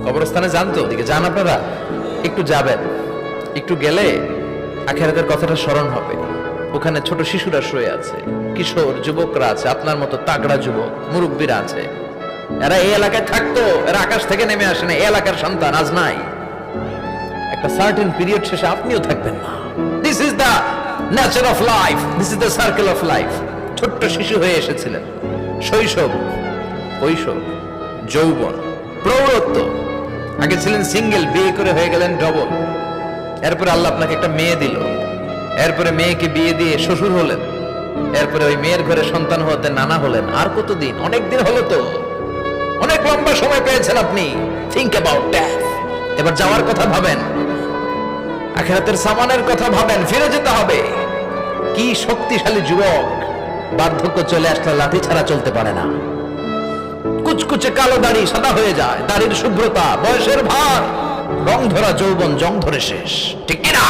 কবরস্থানে যান তো, ওদিকে যান আপনারা, একটু যাবেন, একটু গেলে আখিরাতের কথাটা স্মরণ হবে। ওখানে ছোট শিশুরা শুয়ে আছে, কিশোর যুবকরা আছে, আপনার মতো তাগড়া যুবক মুরব্বীরা আছে। এরা এই এলাকায় থাকতো, এরা আকাশ থেকে নেমে আসে না, এই এলাকার সন্তান আজ নাই। একটা সার্টেন পিরিয়ড শেষে আপনিও থাকবেন না। This is the nature of life, this is the circle of life. ছোট্ট শিশু হয়ে এসেছিলেন, শৈশব, কৈশোর, যৌবন, প্রৌঢ়ত্ব। আগে ছিলেন সিঙ্গেল, বিয়ে করে হয়ে গেলেন ডবল। এরপরে আল্লাহ আপনাকে একটা মেয়ে দিল, এরপরে মেয়েকে বিয়ে দিয়ে শ্বশুর হলেন, এরপরে ওই মেয়ের ঘরে সন্তান হতে নানা হলেন। আর কতদিন? অনেক দিন হলো তো, অনেক লম্বা সময় পেয়েছেন আপনি। Think about death. এবার যাওয়ার কথা ভাবেন, আখিরাতের সামানের কথা ভাবেন, ফিরে যেতে হবে। কি শক্তিশালী যুবক, বার্ধক্য চলে আসলে লাঠি ছাড়া চলতে পারে না। কুচকুচে কালো দাড়ি সাদা হয়ে যায়, দাড়ির শুভ্রতা, বয়সের ভার, রং ধরা যৌবন জং ধরে শেষ, ঠিক কিনা?